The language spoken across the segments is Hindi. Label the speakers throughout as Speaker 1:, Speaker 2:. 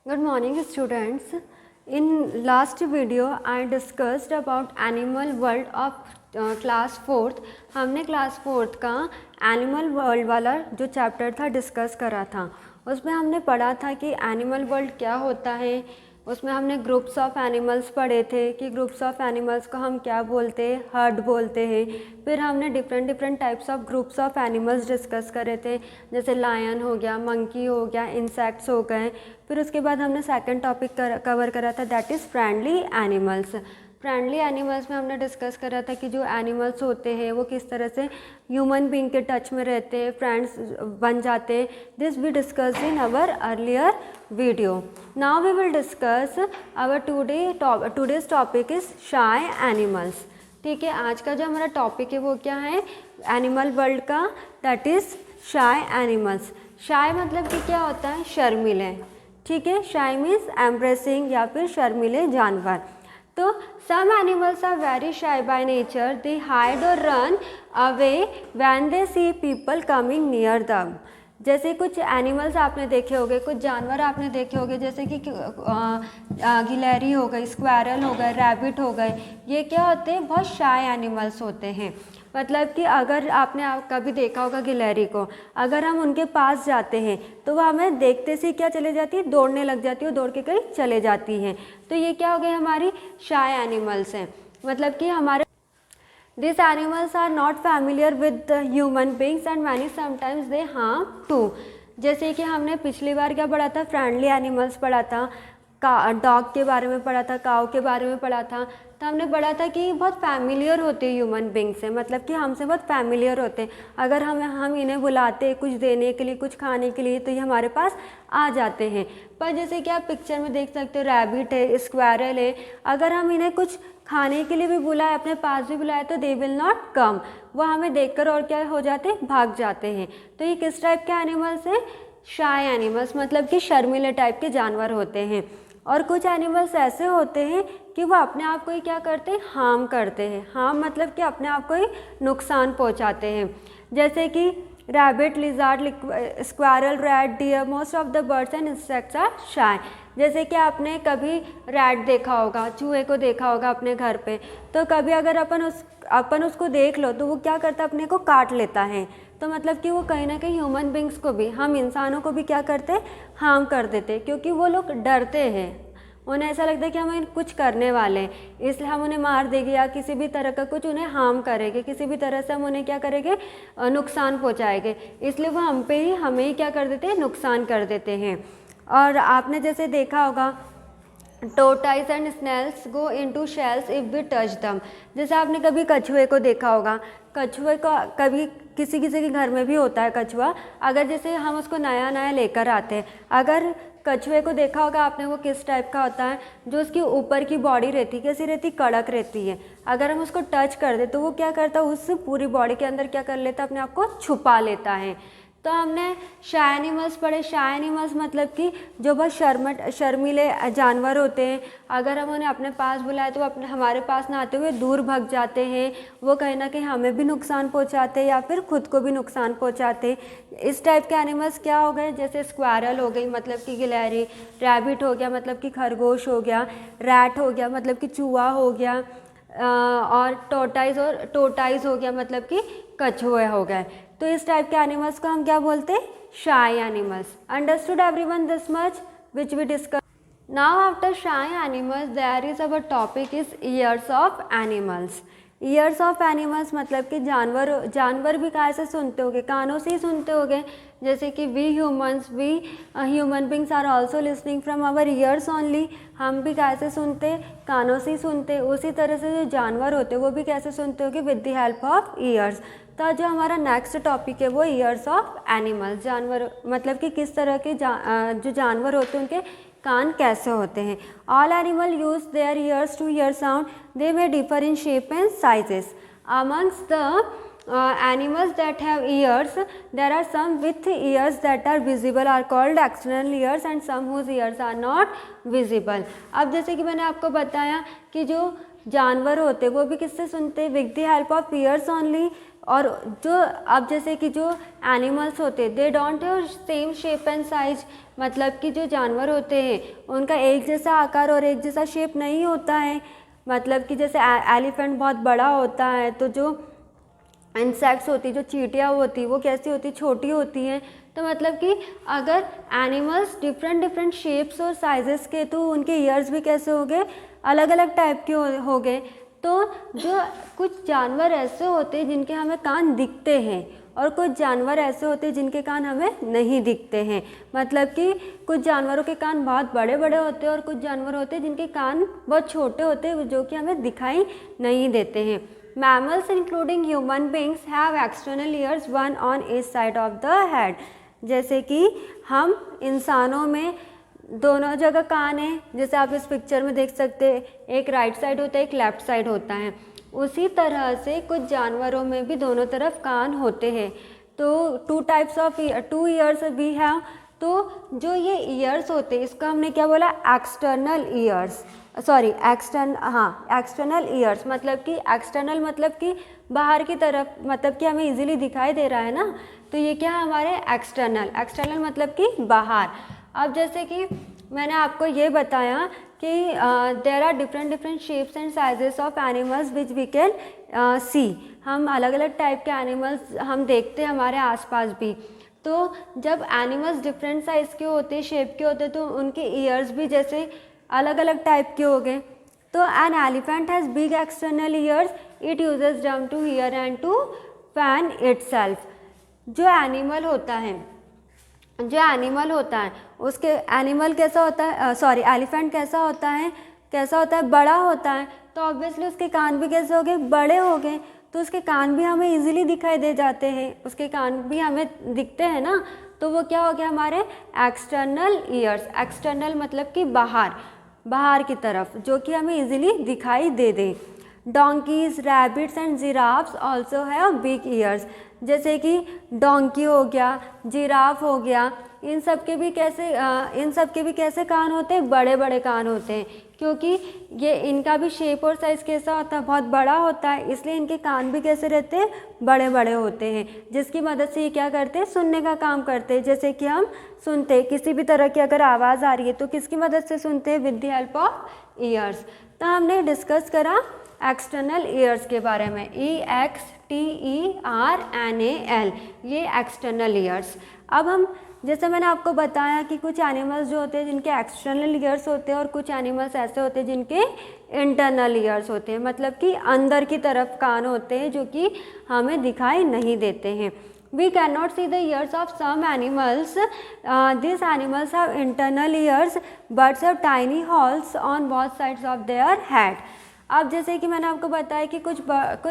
Speaker 1: Good morning students. In last video I discussed about animal world of class 4th. हमने क्लास 4th का एनिमल वर्ल्ड वाला जो चैप्टर था डिस्कस करा था। उसमें हमने पढ़ा था कि एनिमल वर्ल्ड क्या होता है। उसमें हमने ग्रुप्स ऑफ एनिमल्स पढ़े थे कि ग्रुप्स ऑफ एनिमल्स को हम क्या बोलते हैं, हर्ड बोलते हैं। फिर हमने different types of groups of animals discuss करे थे, जैसे लायन हो गया, मंकी हो गया, इंसेक्ट्स हो गए। फिर उसके बाद हमने सेकंड टॉपिक कवर करा था, that is friendly animals. Friendly animals में हमने डिस्कस करा था कि जो एनिमल्स होते हैं वो किस तरह से ह्यूमन बीइंग के टच में रहते हैं, फ्रेंड्स बन जाते हैं। This we discuss in our earlier video. Now we will discuss our today's topic is shy animals. ठीक है, आज का जो हमारा टॉपिक है वो क्या है, एनिमल वर्ल्ड का, दैट इज़ शाय एनिमल्स। शाय मतलब कि क्या होता है, शर्मीले। ठीक है, शाय मीन्स एम्ब्रेसिंग या फिर शर्मीले जानवर। तो some animals are very shy by nature, they hide और run away when they see people coming near them. जैसे कुछ एनिमल्स आपने देखे होंगे, कुछ जानवर आपने देखे होंगे, जैसे कि गिलहरी हो गई, स्क्वायरल हो गए, रैबिट हो गए। ये क्या होते हैं, बहुत शाय एनिमल्स होते हैं। मतलब कि अगर आपने कभी देखा होगा गिलहरी को, अगर हम उनके पास जाते हैं तो वह हमें देखते से क्या चले जाती है, दौड़ने लग जाती है, दौड़ के कहीं चले जाती हैं। तो ये क्या हो गए, हमारी शाय एनिमल्स हैं। मतलब कि हमारे These animals are not familiar with the human beings and many sometimes they harm too. जैसे कि हमने पिछली बार क्या पढ़ा था, फ्रेंडली एनिमल्स पढ़ा था, डॉग के बारे में पढ़ा था, काऊ के बारे में पढ़ा था। तो हमने पढ़ा था कि बहुत फैमिलियर होते हैं ह्यूमन बींग से, मतलब कि हमसे बहुत फैमिलियर होते हैं। अगर हम इन्हें बुलाते हैं कुछ देने के लिए, कुछ खाने के लिए, तो ये हमारे पास आ जाते हैं। पर जैसे कि आप पिक्चर में देख सकते हो, रैबिट है, स्क्वायरल है, अगर हम इन्हें कुछ खाने के लिए भी बुलाए, अपने पास भी बुलाए, तो दे विल नॉट कम। वह हमें देखकर और क्या हो जाते हैं, भाग जाते हैं। तो ये किस टाइप के एनिमल्स हैं, शाय एनिमल्स, मतलब कि शर्मीले टाइप के जानवर होते हैं। और कुछ एनिमल्स ऐसे होते हैं कि वो अपने आप को ही क्या करते हैं, हार्म करते हैं। हार्म मतलब कि अपने आप को ही नुकसान पहुंचाते हैं। जैसे कि rabbit, lizard, squirrel, rat, deer, most of the birds and insects are shy. जैसे कि आपने कभी रैट देखा होगा, चूहे को देखा होगा अपने घर पे, तो कभी अगर अपन उसको देख लो तो वो क्या करता है, अपने को काट लेता है। तो मतलब कि वो कहीं ना कहीं ह्यूमन बींग्स को भी, हम इंसानों को भी क्या करते हैं, हार्म कर देते हैं। क्योंकि वो लोग डरते हैं, उन्हें ऐसा लगता है कि हमें कुछ करने वाले हैं, इसलिए हम उन्हें मार देंगे या किसी भी तरह का कुछ उन्हें हार्म करेंगे, किसी भी तरह से हम उन्हें क्या करेंगे, नुकसान पहुंचाएंगे। इसलिए वो हमें ही क्या कर देते हैं, नुकसान कर देते हैं। और आपने जैसे देखा होगा, tortoise and snails go into shells if we touch them. जैसे आपने कभी कछुए को देखा होगा, कछुए को कभी किसी के घर में भी होता है कछुआ। अगर जैसे हम उसको नया नया लेकर आते हैं, अगर कछुए को देखा होगा आपने, वो किस टाइप का होता है, जो उसकी ऊपर की बॉडी रहती है कैसी रहती, कड़क रहती है। अगर हम उसको टच कर दे तो वो क्या करता है, उस पूरी बॉडी के अंदर क्या कर लेता है, अपने आप को छुपा लेता है। तो हमने शाय एनिमल्स पढ़े। शाय एनिमल्स मतलब कि जो बहुत शर्मीले जानवर होते हैं, अगर हम उन्हें अपने पास बुलाए तो वो हमारे पास ना आते हुए दूर भाग जाते हैं। वो कहीं ना कहीं हमें भी नुकसान पहुंचाते हैं या फिर खुद को भी नुकसान पहुंचाते हैं। इस टाइप के एनिमल्स क्या हो गए, जैसे स्क्वायरल हो गई, मतलब कि गिलहरी, रैबिट हो गया, मतलब कि खरगोश हो गया, रैट हो गया, मतलब कि चूहा हो गया, और टोर्टाइज हो गया, मतलब कि कछुए हो गए। तो इस टाइप के एनिमल्स को हम क्या बोलते हैं, shy animals. Understood everyone this much which we discuss. Now after shy animals there is our topic is ears of animals. Ears of animals मतलब कि जानवर भी कहाँ से सुनते होगे, कानों से ही सुनते होगे। जैसे कि we human beings are also listening from our ears only. हम भी कैसे सुनते, कानों से ही सुनते। उसी तरह से जो जानवर होते वो भी कैसे सुनते होगे, with the help of years. तो जो हमारा नेक्स्ट टॉपिक है वो ईयर्स ऑफ एनिमल्स। जानवर मतलब कि किस तरह के जो जानवर होते हैं उनके कान कैसे होते हैं। All animal use their ears to hear sound, they may differ in shape and sizes. Amongst the animals that have ears, there are some with ears that are visible are called external ears and some whose ears are not visible. अब जैसे कि मैंने आपको बताया कि जो जानवर होते वो भी किससे सुनते हैं, with the help of years only. और जो अब जैसे कि जो एनिमल्स होते they don't have same shape and size, मतलब कि जो जानवर होते हैं उनका एक जैसा आकार और एक जैसा शेप नहीं होता है। मतलब कि जैसे एलिफेंट बहुत बड़ा होता है, तो जो इंसेक्ट्स होती, जो चींटियाँ होती वो कैसी होती, छोटी होती हैं। तो मतलब कि अगर एनिमल्स डिफरेंट शेप्स और साइजेस के, तो उनके ईयर्स भी कैसे हो गए, अलग अलग टाइप के हो गए। तो जो कुछ जानवर ऐसे होते हैं जिनके हमें कान दिखते हैं और कुछ जानवर ऐसे होते हैं जिनके कान हमें नहीं दिखते हैं। मतलब कि कुछ जानवरों के कान बहुत बड़े बड़े होते हैं और कुछ जानवर होते हैं जिनके कान बहुत छोटे होते हैं, जो कि हमें दिखाई नहीं देते हैं। Mammals including human beings have external years one on each side of the head. जैसे कि हम इंसानों में दोनों जगह कान है, जैसे आप इस पिक्चर में देख सकते हैं, एक राइट साइड होता है, एक लेफ्ट साइड होता है। उसी तरह से कुछ जानवरों में भी दोनों तरफ कान होते हैं। तो टू ईयर्स वी हैव। तो जो ये ईयर्स होते हैं इसका हमने क्या बोला, एक्सटर्नल ईयर्स, एक्सटर्नल ईयर्स। मतलब कि एक्सटर्नल मतलब कि बाहर की तरफ, मतलब कि हमें इजीली दिखाई दे रहा है ना, तो ये क्या है हमारे एक्सटर्नल मतलब कि बाहर। अब जैसे कि मैंने आपको ये बताया कि there are different shapes and sizes of animals which we can see. हम अलग अलग टाइप के एनिमल्स हम देखते हैं हमारे आसपास भी। तो जब एनिमल्स डिफरेंट साइज़ के होते, शेप के होते, तो उनके ईयर्स भी जैसे अलग अलग टाइप के हो गए। तो an elephant has big external ears, it uses drum to hear and to fan itself. जो एनिमल होता है उसके एनिमल कैसा होता है, एलिफेंट कैसा होता है, बड़ा होता है। तो ऑब्वियसली उसके कान भी कैसे हो गए, बड़े हो गए। तो उसके कान भी हमें इजीली दिखाई दे जाते हैं, उसके कान भी हमें दिखते हैं ना। तो वो क्या हो गया हमारे एक्सटर्नल ईयर्स। एक्सटर्नल मतलब कि बाहर की तरफ, जो कि हमें इजीली दिखाई दे दे। Donkeys, rabbits and giraffes also have big ears. जैसे कि डोंकी हो गया, जिराफ हो गया, इन सब के भी कैसे कान होते हैं, बड़े बड़े कान होते हैं, क्योंकि ये इनका भी शेप और साइज़ कैसा होता है, बहुत बड़ा होता है, इसलिए इनके कान भी कैसे रहते हैं, बड़े बड़े होते हैं, जिसकी मदद से ये क्या करते हैं, सुनने का काम करते हैं। जैसे कि हम सुनते हैं किसी भी तरह की अगर आवाज़ आ रही है तो किसकी मदद से सुनते हैं, with the help of years. तो हमने डिस्कस करा एक्सटर्नल ईयर्स के बारे में, EXTERNAL, ये एक्सटर्नल ईयर्स। अब हम, जैसे मैंने आपको बताया कि कुछ एनिमल्स जो होते हैं जिनके एक्सटर्नल ईयर्स होते हैं और कुछ एनिमल्स ऐसे होते हैं जिनके इंटरनल ईयर्स होते हैं, मतलब कि अंदर की तरफ कान होते हैं जो कि हमें दिखाई नहीं देते हैं। We cannot see the ears of some animals. These animals have internal ears. Birds have tiny holes on both sides of their head. अब जैसे कि मैंने आपको बताया कि कुछ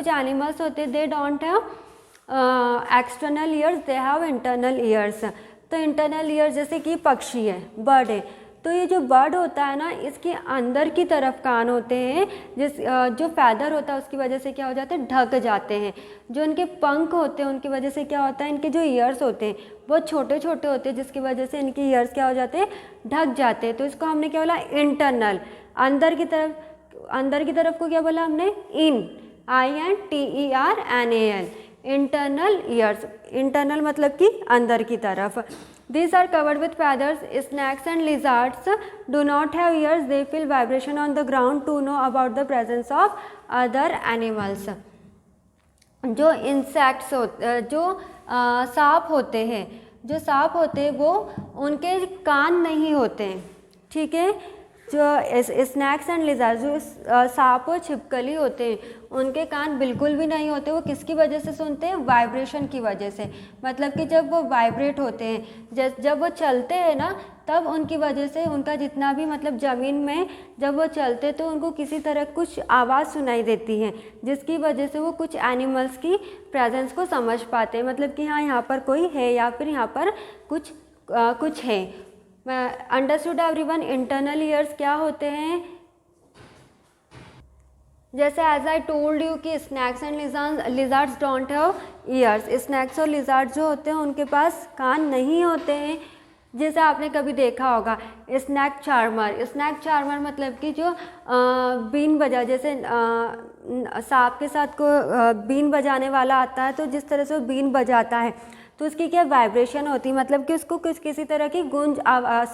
Speaker 1: एनिमल्स होते हैं, they don't have external years, they have internal years. तो इंटरनल ईयर्स जैसे कि पक्षी है, बर्ड है, तो ये जो बर्ड होता है ना, इसके अंदर की तरफ कान होते हैं, जो फैदर होता है उसकी वजह से क्या हो जाते हैं, ढक जाते हैं। जो इनके पंख होते हैं उनकी वजह से क्या होता है, इनके जो ईयर्स होते हैं बहुत छोटे छोटे होते हैं, जिसकी वजह से इनके ईयर्स क्या हो जाते हैं, ढक जाते हैं। तो इसको हमने क्या बोला, इंटरनल। अंदर की तरफ को क्या बोला हमने, INTERNAL, इंटरनल ईयर्स। इंटरनल मतलब कि अंदर की तरफ। These are covered with feathers. Snakes and lizards do not have ears. They feel vibration on the ground to know about the presence of other animals. जो इंसेक्ट्स जो सांप होते हैं वो उनके कान नहीं होते हैं, ठीक है। जो स्नैक्स एंड लिजार्ड, जो सांप और छिपकली होते हैं, उनके कान बिल्कुल भी नहीं होते। वो किसकी वजह से सुनते हैं, वाइब्रेशन की वजह से। मतलब कि जब वो वाइब्रेट होते हैं, जब वो चलते हैं ना, तब उनकी वजह से उनका जितना भी, मतलब ज़मीन में जब वो चलते तो उनको किसी तरह कुछ आवाज़ सुनाई देती है, जिसकी वजह से वो कुछ एनिमल्स की प्रेजेंस को समझ पाते हैं। मतलब कि हाँ, यहाँ पर कोई है या फिर यहाँ पर कुछ है। अंडरस्टूड एवरीवन, इंटरनल ईयर्स क्या होते हैं। जैसे एज आई टोल्ड यू कि snacks and lizards don't have years. Snacks और लिजार्ड्स जो होते हैं उनके पास कान नहीं होते हैं। जैसे आपने कभी देखा होगा स्नैक चार्मर। स्नैक चार्मर मतलब कि जो बीन बजा, जैसे सांप के साथ को बीन बजाने वाला आता है, तो जिस तरह से वो बीन बजाता है तो उसकी क्या वाइब्रेशन होती है, मतलब कि उसको किसी तरह की गूंज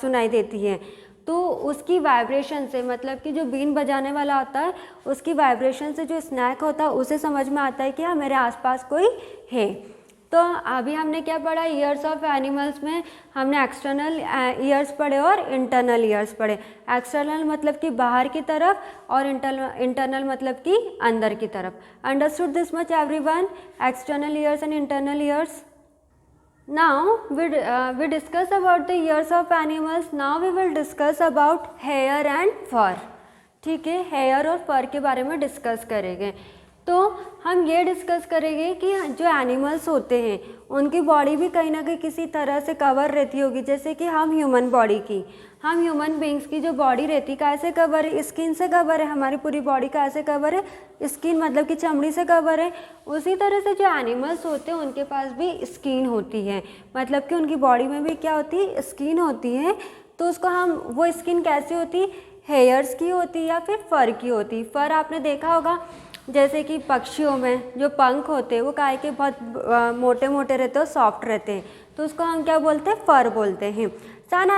Speaker 1: सुनाई देती है। तो उसकी वाइब्रेशन से, मतलब कि जो बीन बजाने वाला होता है उसकी वाइब्रेशन से जो स्नैक होता है उसे समझ में आता है कि हाँ मेरे आसपास कोई है। तो अभी हमने क्या पढ़ा, ईयर्स ऑफ एनिमल्स में हमने एक्सटर्नल ईयर्स पढ़े और इंटरनल ईयर्स पढ़े। एक्सटर्नल मतलब कि बाहर की तरफ और इंटरनल मतलब कि अंदर की तरफ। Understood this much everyone, external years and internal years. Now we discuss about the ears of animals. Now we will discuss about hair and fur. ठीक है, हेयर और फर के बारे में डिस्कस करेंगे। तो हम ये डिस्कस करेंगे कि जो एनिमल्स होते हैं उनकी बॉडी भी कहीं ना कहीं किसी तरह से कवर रहती होगी, जैसे कि हम ह्यूमन बींग्स की जो बॉडी रहती है कैसे कवर है, स्किन से कवर है। हमारी पूरी बॉडी कैसे कवर है, स्किन मतलब कि चमड़ी से कवर है। उसी तरह से जो एनिमल्स होते हैं उनके पास भी स्किन होती है, मतलब कि उनकी बॉडी में भी क्या होती है, स्किन होती है। तो उसको हम, वो स्किन कैसी होती, हेयर्स की होती या फिर फर की होती। फर आपने देखा होगा, जैसे कि पक्षियों में जो पंख होते हैं वो काहे के बहुत मोटे मोटे रहते हैं, सॉफ्ट रहते हैं, तो उसको हम क्या बोलते हैं, फर बोलते हैं। Some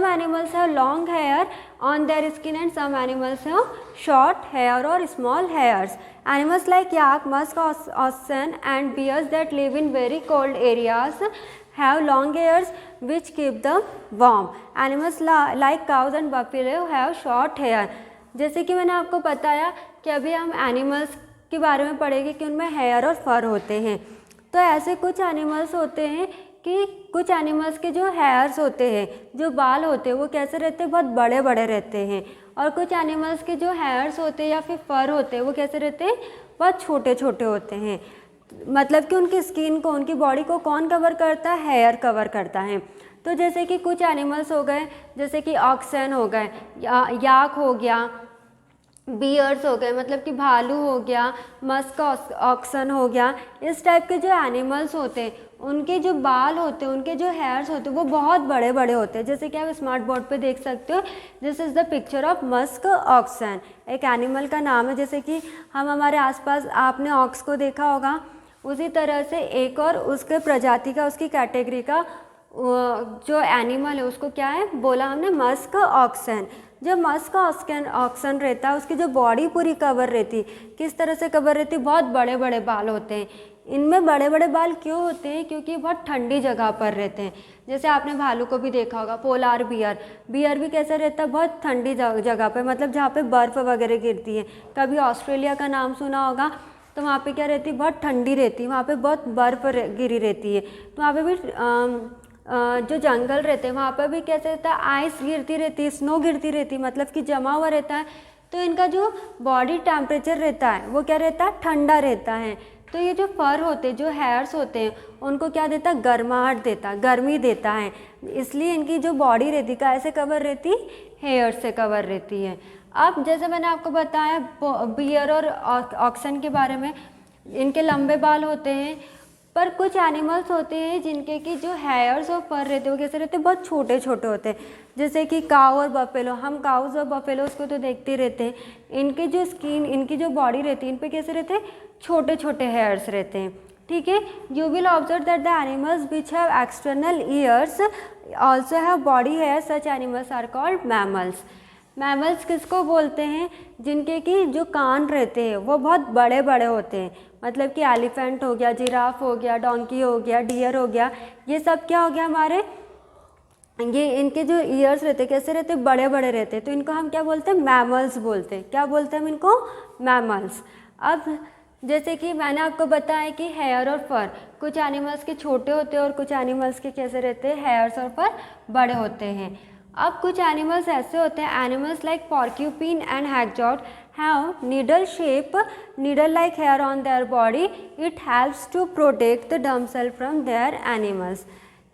Speaker 1: animals have long hair on their skin and some animals have short hair or small hairs. Animals like yak, musk oxen and bears that live in very cold areas have long hairs which keep them warm. Animals like cows and buffalo have short hair. जैसे कि मैंने आपको बताया कि अभी हम एनिमल्स के बारे में पढ़ेंगे कि उनमें हेयर और फर होते हैं। तो ऐसे कुछ एनिमल्स होते हैं कि कुछ एनिमल्स के जो हेयर्स होते हैं, जो बाल होते हैं, वो कैसे रहते हैं, बहुत बड़े बड़े रहते हैं। और कुछ एनिमल्स के जो हेयर्स होते हैं या फिर फर होते हैं वो कैसे रहते हैं, बहुत छोटे छोटे होते हैं। मतलब कि उनकी स्किन को, उनकी बॉडी को कौन कवर करता है, हेयर कवर करता है। तो जैसे कि कुछ एनिमल्स हो गए, जैसे कि ऑक्सन हो गए, याक हो गया, बियर्स हो गए मतलब कि भालू हो गया, मस्क ऑक्सन हो गया। इस टाइप के जो एनिमल्स होते हैं उनके जो बाल होते हैं, उनके जो हेयर्स होते हैं वो बहुत बड़े बड़े होते हैं। जैसे कि आप स्मार्ट बोर्ड पे देख सकते हो, this is the picture of musk oxen, एक एनिमल का नाम है। जैसे कि हम हमारे आसपास, आपने ऑक्स को देखा होगा, उसी तरह से एक और उसके प्रजाति का, उसकी कैटेगरी का जो एनिमल है उसको क्या है बोला हमने, मस्क ऑक्सन। जब मस्क ऑक्सन रहता है उसकी जो बॉडी पूरी कवर रहती, किस तरह से कवर रहती, बहुत बड़े बड़े बाल होते हैं। इनमें बड़े बड़े बाल क्यों होते हैं, क्योंकि बहुत ठंडी जगह पर रहते हैं। जैसे आपने भालू को भी देखा होगा, पोलार बियर भी कैसा रहता है, बहुत ठंडी जगह पर, मतलब जहाँ पे बर्फ़ वगैरह गिरती है। कभी ऑस्ट्रेलिया का नाम सुना होगा, तो वहाँ पे क्या रहती है, बहुत ठंडी रहती है, वहाँ पे बहुत बर्फ़ गिरी रहती है। तो वहाँ पे भी जो जंगल रहते हैं वहाँ पर भी कैसे रहता है, आइस गिरती रहती है, स्नो गिरती रहती है, मतलब कि जमा हुआ रहता है। तो इनका जो बॉडी टेम्परेचर रहता है वो क्या रहता है, ठंडा रहता है। तो ये जो फर होते हैं, जो हेयर्स होते हैं, उनको क्या देता है, गर्माहट देता है, गर्मी देता है। इसलिए इनकी जो बॉडी रहती है कैसे कवर रहती, हेयर से कवर रहती है। अब जैसे मैंने आपको बताया बियर और ऑक्सन के बारे में, इनके लंबे बाल होते हैं। पर कुछ एनिमल्स होते हैं जिनके की जो हेयर्स और फर रहते हैं वो कैसे रहते हैं, बहुत छोटे छोटे होते हैं। जैसे कि काऊ और बफेलो, हम काउज और बफेलोज को तो देखते रहते हैं। इनके जो स्किन, इनकी जो बॉडी रहती है, इन पे कैसे रहते हैं, छोटे छोटे हेयर्स रहते हैं। ठीक है, you will observe that the animals which have external ears also have body hair, such animals are called mammals. Mammals किसको बोलते हैं, जिनके की जो कान रहते हैं वो बहुत बड़े बड़े होते हैं। मतलब कि एलिफेंट हो गया, जिराफ हो गया, डोंकी हो गया, डियर हो गया, ये सब क्या हो गया हमारे, ये इनके जो ईयर्स रहते हैं कैसे रहते हैं, बड़े बड़े रहते हैं। तो इनको हम क्या बोलते हैं, मैमल्स बोलते हैं। क्या बोलते हैं हम इनको, मैमल्स। अब जैसे कि मैंने आपको बताया कि हेयर और फर कुछ एनिमल्स के छोटे होते हैं और कुछ एनिमल्स के कैसे रहते हैं, हेयर्स और फर बड़े होते हैं। अब कुछ एनिमल्स ऐसे होते हैं, एनिमल्स लाइक पॉर्क्यूपिन एंड हैगजॉट have needle like hair on their body. It helps to protect the themselves from their animals.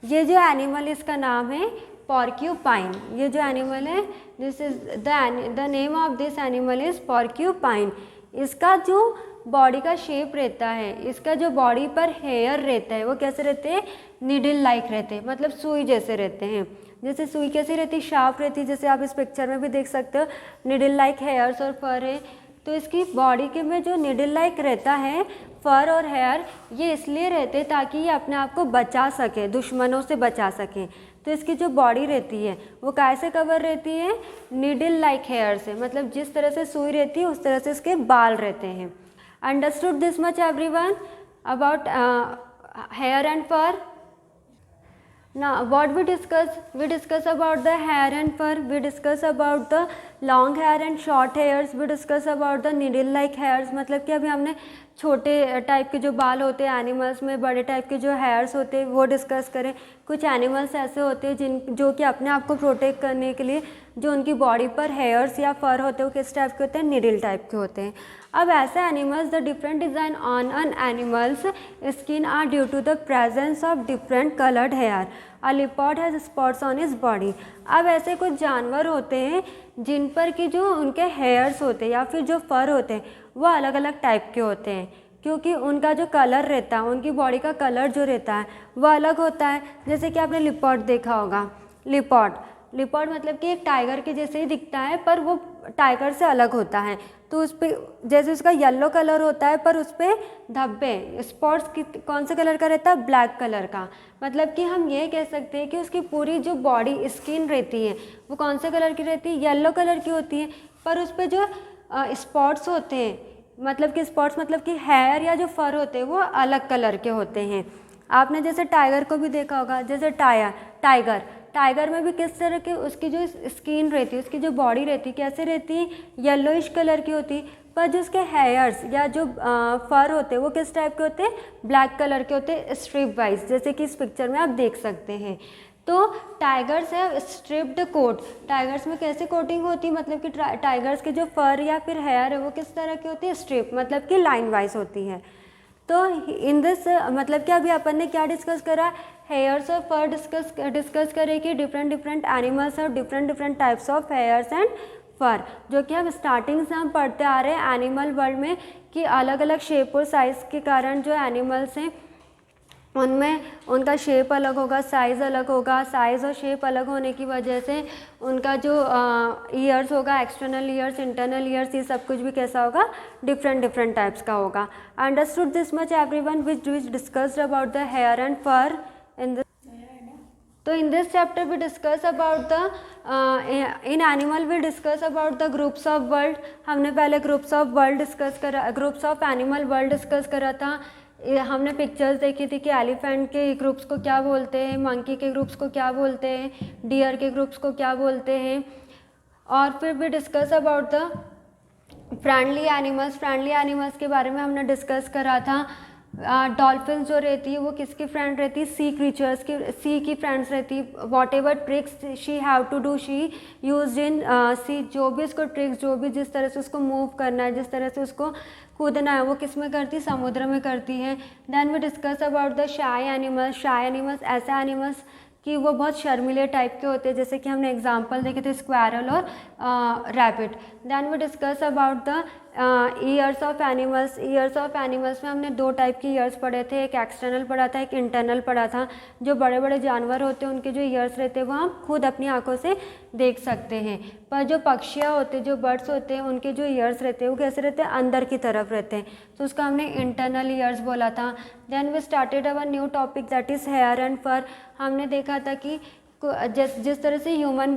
Speaker 1: ये जो एनिमल, इसका नाम है पॉर्क्यूपाइन। ये जो एनिमल है, this is the name of this animal is porcupine. इसका जो बॉडी का शेप रहता है, इसका जो बॉडी पर हेयर रहता है वो कैसे रहते हैं, नीडल लाइक रहते हैं, मतलब सुई जैसे रहते हैं। जैसे सुई कैसी रहती है, शार्प रहती है, जैसे आप इस पिक्चर में भी देख सकते हो निडल लाइक हेयर्स और फर है। तो इसकी बॉडी के में जो निडल लाइक रहता है फर और हेयर, ये इसलिए रहते हैं ताकि ये अपने आप को बचा सके, दुश्मनों से बचा सके। तो इसकी जो बॉडी रहती है वो कैसे कवर रहती है, निडल लाइक हेयर से, मतलब जिस तरह से सुई रहती है उस तरह से इसके बाल रहते हैं। Understood this much everyone about hair and fur? Now what we discuss about the hair and fur, we discuss about the long hair and short hairs, we discuss about the needle like hairs। मतलब कि अभी हमने छोटे टाइप के जो बाल होते हैं एनिमल्स में, बड़े टाइप के जो हेयर्स होते हैं वो डिस्कस करें। कुछ एनिमल्स ऐसे होते हैं जो कि अपने आप को प्रोटेक्ट करने के लिए जो उनकी बॉडी पर हेयर्स या फर होते हैं वो किस टाइप के होते हैं, निडल टाइप के होते हैं। अब ऐसे animals, the different design on an animals skin are due to the presence of different coloured hair. A leopard has spots on his body. अब ऐसे कुछ जानवर होते हैं जिन पर कि जो उनके हेयर्स होते हैं या फिर जो फर होते हैं वो अलग अलग टाइप के होते हैं, क्योंकि उनका जो कलर रहता है, उनकी बॉडी का कलर जो रहता है वो अलग होता है। जैसे कि आपने लिपर्ड देखा होगा, लिपर्ड मतलब कि एक टाइगर के जैसे ही दिखता है पर वो टाइगर से अलग होता है। तो उस पर जैसे उसका येलो कलर होता है पर उस पर धब्बे स्पॉट्स कौन से कलर का रहता है, ब्लैक कलर का। मतलब कि हम ये कह सकते हैं कि उसकी पूरी जो बॉडी स्किन रहती है वो कौन से कलर की रहती है, येलो कलर की होती है, पर उस पर जो स्पॉट्स होते हैं, मतलब कि स्पॉट्स मतलब कि हेयर या जो फर होते हैं वो अलग कलर के होते हैं। आपने जैसे टाइगर को भी देखा होगा, जैसे टाइगर में भी किस तरह के उसकी जो स्किन रहती है, उसकी जो बॉडी रहती है कैसे रहती है, येलोइश कलर की होती है, पर जो उसके हेयर्स या जो फर होते हैं वो किस टाइप के होते हैं, ब्लैक कलर के होते हैं, स्ट्रिप वाइज, जैसे कि इस पिक्चर में आप देख सकते हैं। तो टाइगर्स है स्ट्रिप्ड कोट। टाइगर्स में कैसे कोटिंग होती है, मतलब कि टाइगर्स के जो फर या फिर हेयर है वो किस तरह की होती है, स्ट्रिप, मतलब कि लाइन वाइज होती है। तो इन दिस मतलब कि अभी अपन ने क्या डिस्कस करा, हेयर्स और फर डिस्कस करें कि डिफरेंट एनिमल्स और different types of hairs and fur, जो कि हम स्टार्टिंग से हम पढ़ते आ रहे हैं एनिमल वर्ल्ड में कि अलग अलग शेप और साइज़ के कारण जो एनिमल्स हैं उनमें उनका शेप अलग होगा, साइज़ अलग होगा। साइज़ और शेप अलग होने की वजह से उनका जो ईयर्स होगा, एक्सटर्नल ईयर्स, इंटरनल ईयर्स, ये सब कुछ भी कैसा होगा, डिफरेंट टाइप्स का होगा। Understood this much everyone which discussed about the hair and fur in this. तो in this chapter we discuss about the in animal we discuss about the groups of world. हमने पहले ग्रुप्स ऑफ वर्ल्ड डिस्कस करा, groups of animal world discuss करा था। हमने पिक्चर्स देखी थी कि एलिफेंट के ग्रुप्स को क्या बोलते हैं, मंकी के ग्रुप्स को क्या बोलते हैं, डियर के ग्रुप्स को क्या बोलते हैं। और फिर भी discuss about the friendly animals के बारे में हमने डिस्कस करा था। डॉल्फिन जो रहती है वो किसकी फ्रेंड रहती है, सी क्रीचर्स की, सी की फ्रेंड्स रहती है। Whatever tricks she have to do she use in sea, जो भी उसको ट्रिक्स, जो भी जिस तरह से उसको मूव करना है, जिस तरह से उसको कूदना है, वो किस में करती है, समुद्र में करती है। Then we discuss about the shy animals, ऐसे एनिमल्स कि वो बहुत शर्मीले टाइप के होते हैं, जैसे कि हमने एग्जांपल देखे थे स्क्वायरल और rabbit. Then we discuss about the ears of animals में हमने दो टाइप की ईयर्स पढ़े थे, एक एक्सटर्नल पढ़ा था, एक इंटरनल पढ़ा था। जो बड़े बड़े जानवर होते हैं उनके जो ईयर्स रहते हैं वो हम खुद अपनी आंखों से देख सकते हैं, पर जो पक्षियाँ होते हैं, जो बर्ड्स होते हैं, उनके जो ईयर्स रहते हैं वो कैसे रहते हैं, अंदर की तरफ रहते हैं, तो उसका हमने इंटरनल ईयर्स बोला था। Then we started our new topic that is hair and fur. हमने देखा था कि जिस तरह से ह्यूमन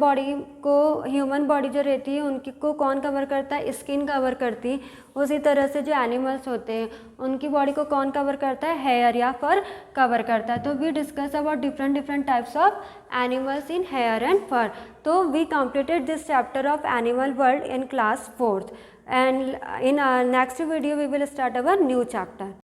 Speaker 1: बॉडी जो रहती है उनकी को कौन कवर करता है, स्किन कवर करती है, उसी तरह से जो एनिमल्स होते हैं उनकी बॉडी को कौन कवर करता है, हेयर या फर कवर करता है। तो we discuss about different types of animals in hair and fur. तो we completed this chapter of animal world in class 4th, and in our next video we will start our new chapter.